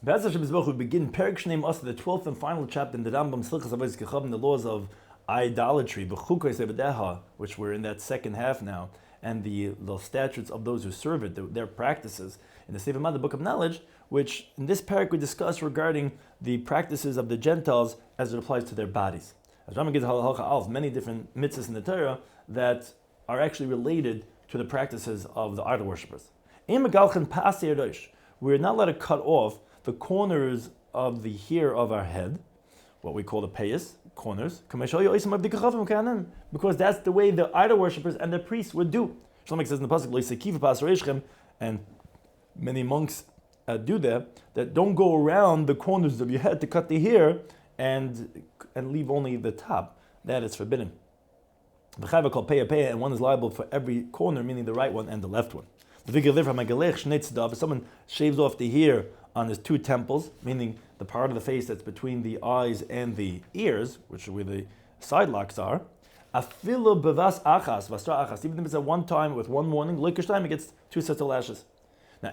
Be'ez Hashem Yisborach, we begin Perek Shnei Masa, the 12th and final chapter in the Rambam Hilchos Avodas Kochavim, the laws of idolatry, which we're in that second half now, and the statutes of those who serve it, their practices in the Sefer Mad, the Book of Knowledge, which in this parak we discuss regarding the practices of the Gentiles as it applies to their bodies. As Rambam gives halacha alf, many different mitzvahs in the Torah that are actually related to the practices of the idol worshippers. We're not allowed to cut off the corners of the hair of our head, what we call the payas, corners, because that's the way the idol worshippers and the priests would do. Shlomo says in the pasuk, and many monks do that don't go around the corners of your head to cut the hair and leave only the top. That is forbidden. And one is liable for every corner, meaning the right one and the left one. If someone shaves off the hair on his two temples, meaning the part of the face that's between the eyes and the ears, which is where the side locks are, even if it's at one time with one morning, he gets two sets of lashes. Now,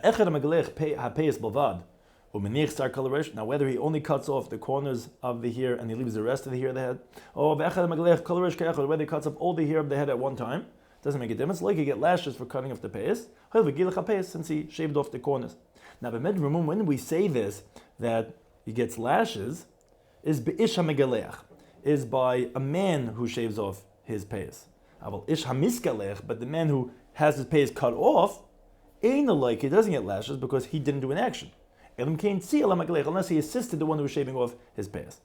now, whether he only cuts off the corners of the hair and he leaves the rest of the hair of the head, or whether he cuts off all the hair of the head at one time, doesn't make a difference. Like he get lashes for cutting off the payas, since he shaved off the corners. Now, when we say this, that he gets lashes, is be'ish ha'megaleach, is by a man who shaves off his payas. Ish ha'miskalech, but the man who has his payas cut off, ain't like he doesn't get lashes because he didn't do an action. Unless he assisted the one who was shaving off his payas.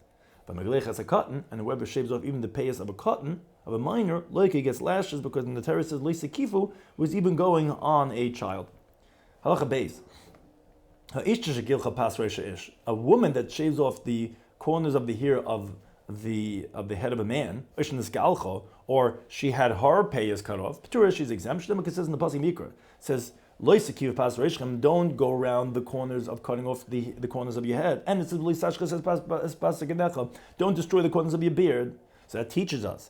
But megalech has a cotton, and whoever shaves off even the payas of a cotton, of a minor, like he gets lashes because in the Torah says Lisa Kifu was even going on a child. Halacha beis. A woman that shaves off the corners of the hair of the head of a man, or she had her payas cut off, she's exempt. It says in the Pasuk Mikra, says don't go around the corners of cutting off the corners of your head. And it says don't destroy the corners of your beard. So that teaches us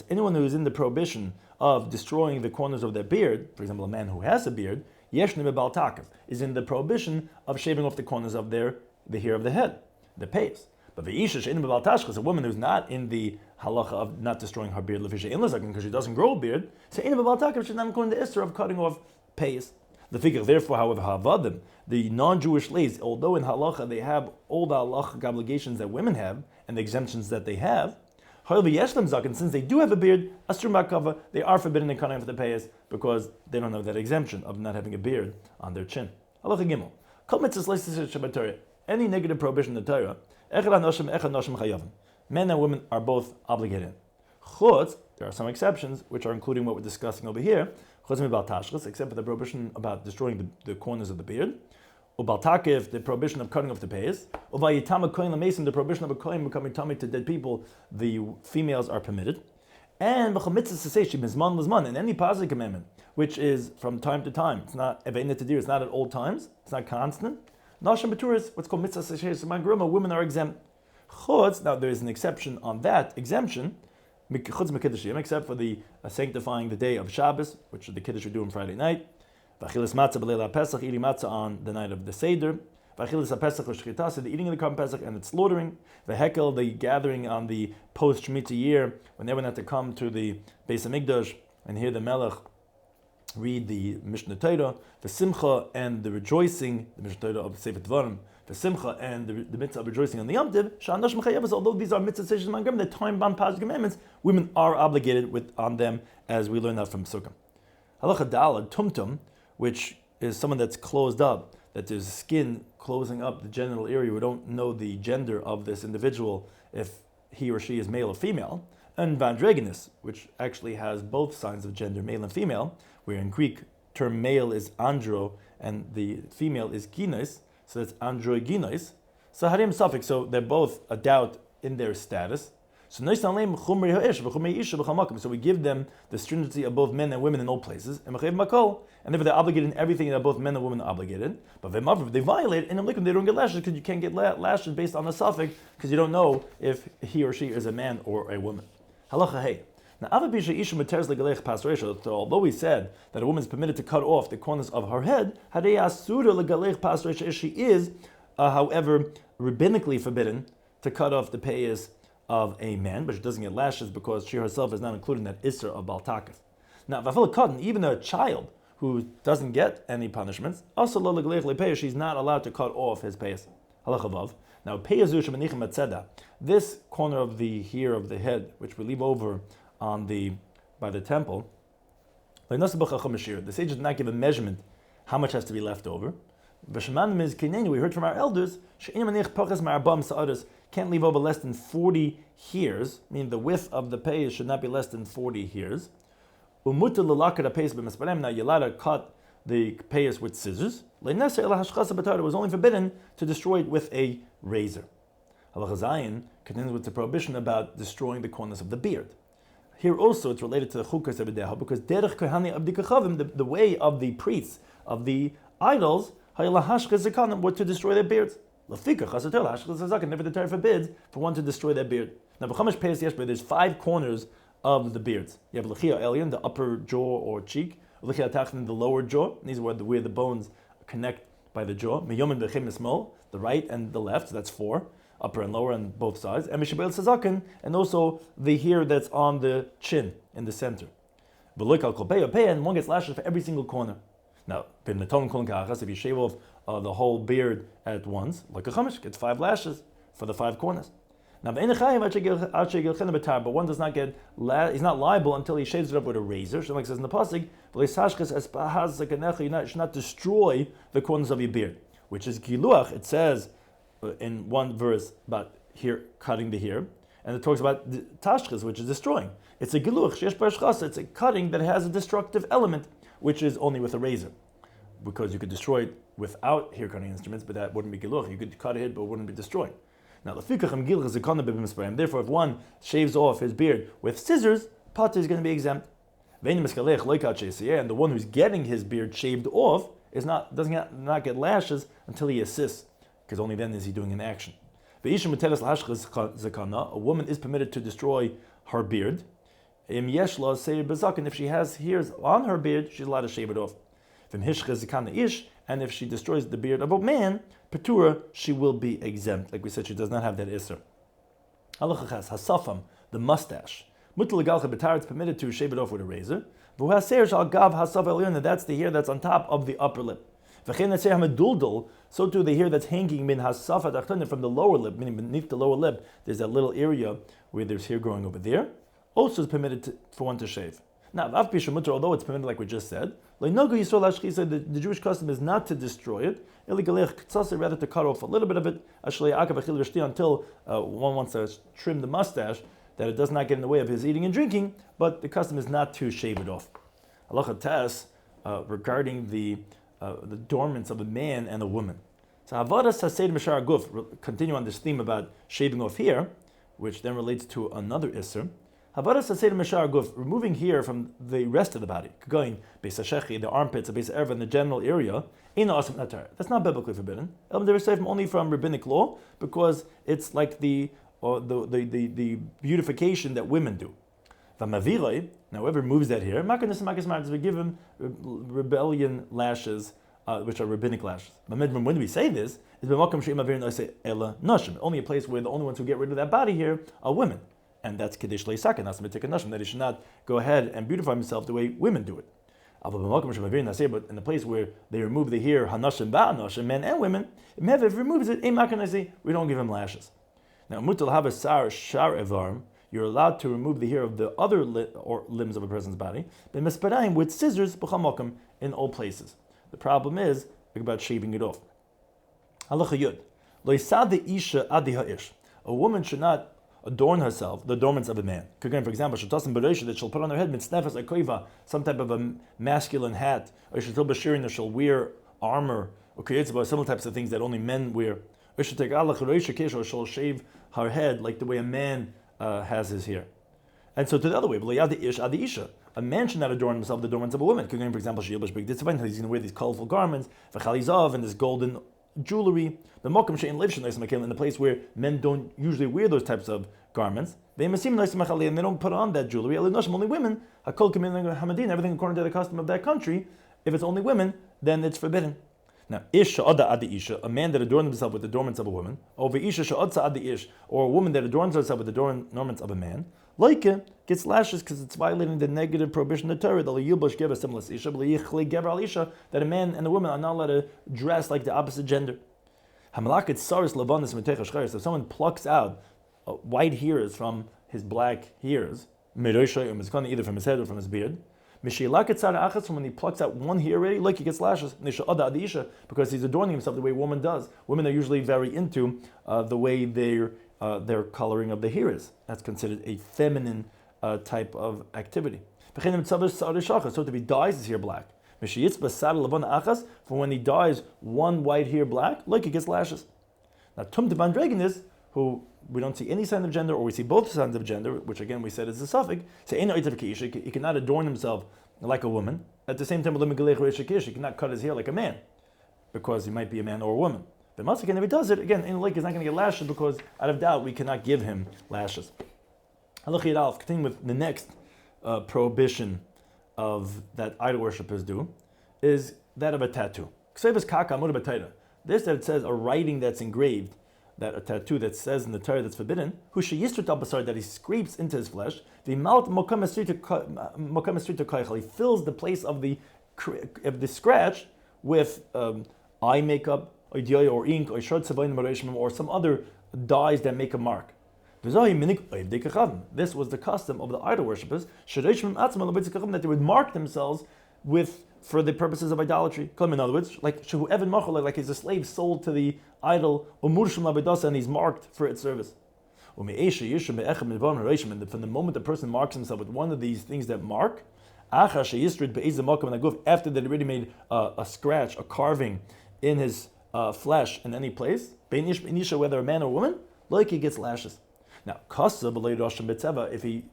anyone who is in the prohibition of destroying the corners of their beard, for example, a man who has a beard, is in the prohibition of shaving off the corners of the hair of the head, the payas. But a woman who's not in the halacha of not destroying her beard because she doesn't grow a beard, so she's not including the issur of cutting off payas. The figure, therefore, however, havadim, the non-Jewish ladies, although in halacha they have all the halachic obligations that women have and the exemptions that they have, since they do have a beard, they are forbidden in cutting off the payas because they don't have that exemption of not having a beard on their chin. Halacha gimel. Any negative prohibition in the Torah, men and women are both obligated. There are some exceptions, which are including what we're discussing over here, except for the prohibition about destroying the corners of the beard, the prohibition of cutting off the payas, the prohibition of a kohen becoming tummy to dead people, the females are permitted, and in any positive commandment, which is from time to time, it's not it's not at all times, it's not constant. Nashim Baturis, what's called mitzvah seshes women are exempt. Now there is an exception on that exemption, except for the sanctifying the day of Shabbos, which the Kiddush we do on Friday night. V'achilas matzah b'leila Pesach, eating matzah on the night of the Seder. V'achilas Pesach l'shchita, the eating of the Korban Pesach and its slaughtering. V'hekel, the gathering on the post-Shemitah year, when everyone had to come to the Beis Hamikdash and hear the Melech read the Mishneh Torah, the Simcha and the rejoicing, the Mishneh Torah of Sefer Dvarim, the Simcha and the mitzvah of rejoicing on the Yom Tiv, Sha'anash Mechayevas, although these are mitzvah sessions on the time-bound positive commandments, women are obligated on them, as we learn that from Sukkah. Halacha Dalad, Tumtum, which is someone that's closed up, that there's skin closing up the genital area. We don't know the gender of this individual, if he or she is male or female. And Vandreginus, which actually has both signs of gender, male and female, where in Greek, term male is andro, and the female is ginos, so that's androgynos. So harim suffix, so they're both a doubt in their status. So we give them the stringency of both men and women in all places, and therefore they're obligated in everything that both men and women are obligated. But if they violate, and they don't get lashes, because you can't get lashes based on the suffix, because you don't know if he or she is a man or a woman. Halacha hey. Now, although we said that a woman is permitted to cut off the corners of her head, she is, however, rabbinically forbidden to cut off the payas of a man, but she doesn't get lashes because she herself is not included in that isser of Bal Takif. Now, even a child who doesn't get any punishments, she's not allowed to cut off his payas. Now, this corner of the head, which we leave over by the temple, the sage did not give a measurement how much has to be left over. We heard from our elders, can't leave over less than 40 hairs, meaning the width of the payas should not be less than 40 hairs. Now you're allowed to cut the payas with scissors. It was only forbidden to destroy it with a razor. Halacha Zayin continues with the prohibition about destroying the corners of the beard. Here also it's related to the chukas evideha because derech kohani abdi Kochavim, the way of the priests of the idols, were to destroy their beards. Therefore the Torah forbids for one to destroy their beard. Now, there's 5 corners of the beards. You have l'chia elyon, the upper jaw or cheek, l'chia tachton, the lower jaw. These are where the bones connect by the jaw. Meyomin b'chim mismol, the right and the left. So that's 4, upper and lower on both sides. And mishabel sazakin, and also the hair that's on the chin in the center. And one gets lashes for every single corner. Now, if you shave off the whole beard at once, like a chamish gets 5 lashes for the 5 corners. Now, but one does not get, he's not liable until he shaves it up with a razor. Like it says in the pasuk, you should not destroy the corners of your beard, which is giluach. It says in one verse about here cutting the hair, and it talks about tashchis, which is destroying. It's a giluach, it's a cutting that has a destructive element, which is only with a razor, because you could destroy it without hair cutting instruments, but that wouldn't be giluach. You could cut it, but it wouldn't be destroyed. Now, therefore, if one shaves off his beard with scissors, pata is going to be exempt. And the one who's getting his beard shaved off does not get lashes until he assists, because only then is he doing an action. A woman is permitted to destroy her beard. If she has hairs on her beard, she's allowed to shave it off. And if she destroys the beard of a man, Petura, she will be exempt. Like we said, she does not have that isser. Halacha hasafam, the mustache. It's permitted to shave it off with a razor. That's the hair that's on top of the upper lip. So too the hair that's hanging from the lower lip, meaning beneath the lower lip, there's that little area where there's hair growing over there. Also is permitted for one to shave. Now, although it's permitted like we just said, the Jewish custom is not to destroy it, rather to cut off a little bit of it until one wants to trim the mustache, that it does not get in the way of his eating and drinking, but the custom is not to shave it off. Halacha tes, regarding the adornments of a man and a woman. So Avodas hased mishar guf, continue on this theme about shaving off hair, which then relates to another isser. Avodas hased mishar guf, removing hair from the rest of the body, going beis hashechi, the armpits, the beis erva, in the general area. That's not biblically forbidden. Only from rabbinic law, because it's like the beautification that women do. Now, whoever removes that hair, we give him rebellion lashes, which are rabbinic lashes. When do we say this? Only a place where the only ones who get rid of that body hair are women. And that's Kiddush Leisakin, that he should not go ahead and beautify himself the way women do it. But in the place where they remove the hair, hanashim ba'anashim, men and women, if he removes it, we don't give him lashes. Now, mutal have a shar evarm, you're allowed to remove the hair of the other limbs of a person's body, but misparayim with scissors in all places. The problem is about shaving it off. Halacha yud, lo yisad isha adi ha'ish. A woman should not adorn herself, the adornments of a man. For example, that she'll put on her head mitznefes akoiva, some type of a masculine hat, or she'll wear armor, or similar types of things that only men wear. Or she'll shave her head like the way a man has his hair. And so to the other way, a man should not adorn himself the adornments of a woman. For example, he's going to wear these colorful garments, and this golden jewelry, in the place where men don't usually wear those types of garments. And they don't put on that jewelry. Only women. Everything according to the custom of that country. If it's only women, then it's forbidden. Now, a man that adorns himself with the adornments of a woman, or a woman that adorns herself with the adornments of a man, gets lashes because it's violating the negative prohibition of the Torah that a man and a woman are not allowed to dress like the opposite gender. If someone plucks out white hairs from his black hairs, either from his head or from his beard, from when he plucks out one hair already, he gets lashes, because he's adorning himself the way a woman does. Women are usually very into the way their coloring of the hair is. That's considered a feminine type of activity. So if he dyes his hair black, for when he dyes one white hair black, he gets lashes. Now, Tum Van Dragon is who we don't see any sign of gender, or we see both signs of gender, which again we said is a suffix. He cannot adorn himself like a woman. At the same time, he cannot cut his hair like a man, because he might be a man or a woman. But Masakin, if he does it, again, he's not going to get lashes, because out of doubt we cannot give him lashes. Continuing with the next prohibition of that idol worshippers do, is that of a tattoo. This that it says a writing that's engraved, that a tattoo that says in the Torah that's forbidden, that he scrapes into his flesh, he fills the place of the scratch with eye makeup, or ink, or some other dyes that make a mark. This was the custom of the idol worshippers, that they would mark themselves for the purposes of idolatry. In other words, like he's a slave sold to the idol, and he's marked for its service. And from the moment the person marks himself with one of these things that mark, after they'd already made a scratch, a carving in his flesh in any place, whether a man or woman, he gets lashes. Now, if he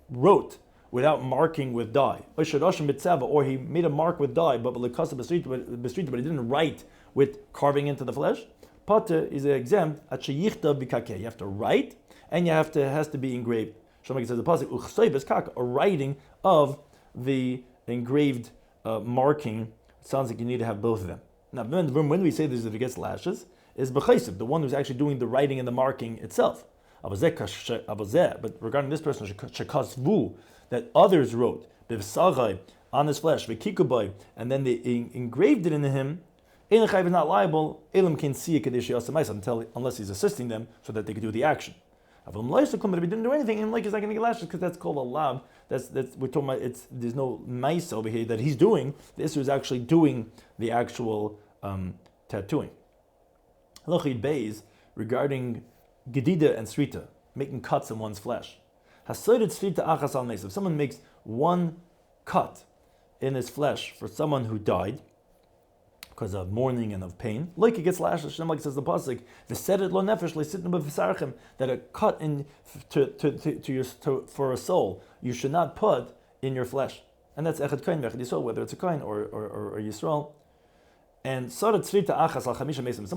wrote without marking with dye, or he made a mark with dye, but he didn't write with carving into the flesh, Pata is exempt. You have to write, and it has to be engraved. Shlomo says the pasuk, a writing of the engraved marking. It sounds like you need to have both of them. Now, when we say this, if it gets lashes, is b'chaysiv, the one who's actually doing the writing and the marking itself. But regarding this person, shekasvu, that others wrote on his flesh, and then they engraved it into him, is not liable unless he's assisting them so that they could do the action. But if he didn't do anything, and he's not going to get lashes because that's called a lav. That's we're talking about. There's no mice over here that he's doing. The issue is actually doing the actual tattooing. Halachid Beis regarding gedida and srita, making cuts in one's flesh. If someone makes one cut in his flesh for someone who died because of mourning and of pain, like he gets lashes. Like says the pasuk, that a cut in for a soul you should not put in your flesh, and that's echad kain v'echad yisrael, whether it's a kain or Yisrael. And someone,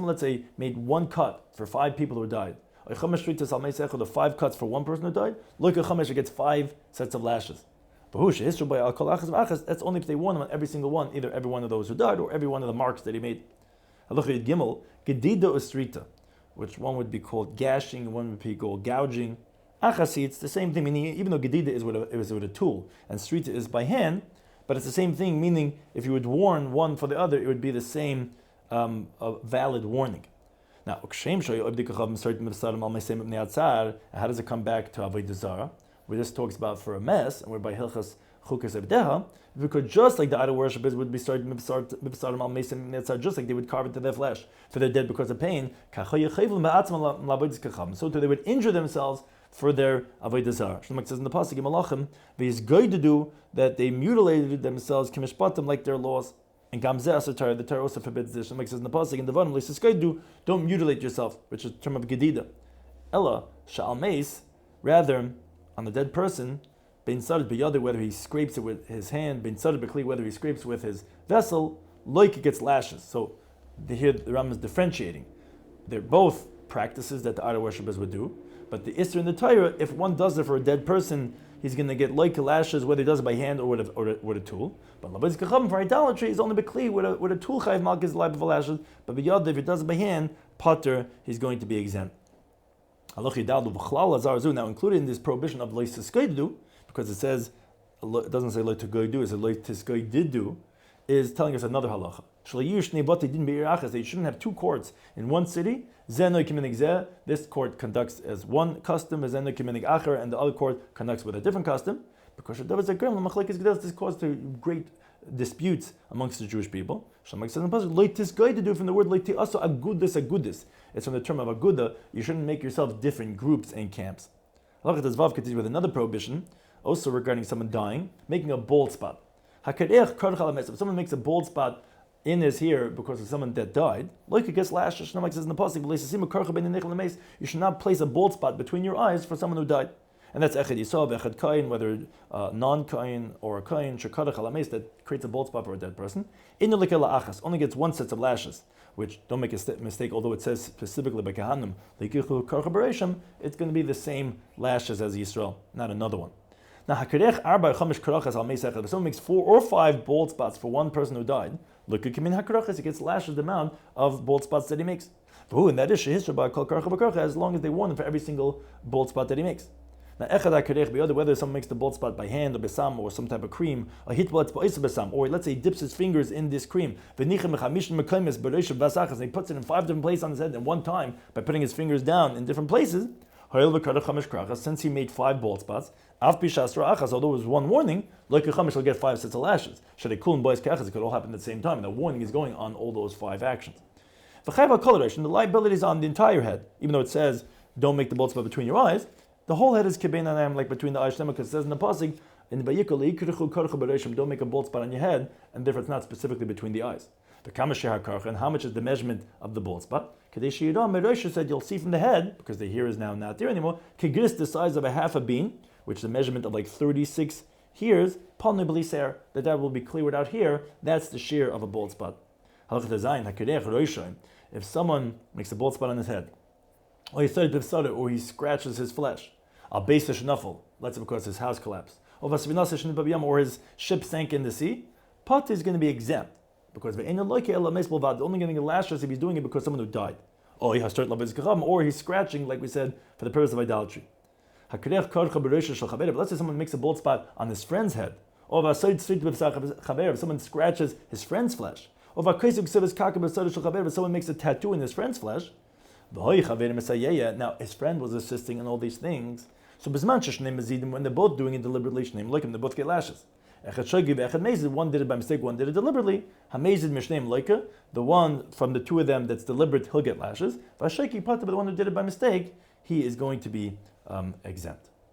let's say, made one cut for 5 people who died. The 5 cuts for one person who died. Look at Chamesh, gets 5 sets of lashes. That's only if they won on every single one, either every one of those who died or every one of the marks that he made. Gimel, Gedida Ustrita, which one would be called gashing, one would be called gouging. Achasi, it's the same thing, meaning even though Gedida is with a tool and Strita is by hand, but it's the same thing, meaning if you would warn one for the other, it would be the same valid warning. Now, how does it come back to Avodah Zarah, where this talks about for a mess, and whereby Hilchos because just like the idol worshippers would be started just like they would carve into their flesh for their dead because of pain, so they would injure themselves for their Avodah Zarah. Shlomo says in the pasuk in Malachim, "He's going to do that they mutilated themselves kimishpatim like their laws." And the Torah also forbids this. Shlomo says in the pasuk in the Devarim, don't mutilate yourself, which is the term of gedida. Ella sha'al meis, rather on the dead person, bein sarid b'yadeh, whether he scrapes it with his hand, bein sarid b'kli, whether he scrapes with his vessel, loik gets lashes. So here the Rambam is differentiating. They're both practices that the idol worshippers would do, But the Isser in the Torah, if one does it for a dead person, he's going to get like lashes, whether he does it by hand or with a tool. But Avodas Kochavim for idolatry is only bekli with a tool chayiv malchus liable for lashes. But b'yad, if he does it by hand, potter, he's going to be exempt. Now included in this prohibition of loy tiskaidu, because it says, it doesn't say loy tiskaidu, it says loy tiskaididu, is telling us another halacha. They shouldn't have two courts in one city. This court conducts as one custom, and the other court conducts with a different custom. Because this caused great disputes amongst the Jewish people. From the word agudis. It's from the term of aguda. You shouldn't make yourself different groups and camps. Halacha continues with another prohibition, also regarding someone dying, making a bald spot. If someone makes a bald spot in his hair because of someone that died, like it gets lashes, like says in the pasuk, you should not place a bald spot between your eyes for someone who died. And that's echad yisov, echad kain, whether non-kain or a kain, shekadach alames, that creates a bald spot for a dead person. Only gets one set of lashes, which, don't make a mistake, although it says specifically by kahanim, it's going to be the same lashes as Yisrael, not another one. Now, if someone makes 4 or 5 bald spots for one person who died, look at he gets lashes the amount of bald spots that he makes. And that is as long as they warn him for every single bald spot that he makes. Now, whether someone makes the bald spot by hand or besam or some type of cream, or let's say he dips his fingers in this cream, and he puts it in 5 different places on his head at one time by putting his fingers down in different places. Since he made 5 bald spots, although it was one warning, like a chamish will get 5 sets of lashes. It could all happen at the same time. The warning is going on all those 5 actions. The liability is on the entire head, even though it says don't make the bald spot between your eyes. The whole head is kibein anam, like between the eyes, because it says in the pasuk in the Vayikol, don't make a bald spot on your head, and therefore it's not specifically between the eyes. The kamasheh hakarcha, and how much is the measurement of the bald spot? Kadesh Yidam Meroisha said you'll see from the head, because the hair is now not there anymore, kigris the size of a half a bean, which is a measurement of like 36 hairs, that will be cleared out here. That's the shear of a bald spot. If someone makes a bald spot on his head, or he scratches his flesh, let's say because his house collapsed, or his ship sank in the sea, pot is going to be exempt, because they're only getting lashes if he's doing it because someone who died. Or he's scratching, like we said, for the purpose of idolatry. Let's say someone makes a bald spot on his friend's head. Or if someone scratches his friend's flesh. Or if someone makes a tattoo in his friend's flesh. Now his friend was assisting in all these things. So when they're both doing it deliberately, they both get lashes. One did it by mistake, one did it deliberately. The one from the two of them that's deliberate, he'll get lashes. But the one who did it by mistake, he is going to be exempt.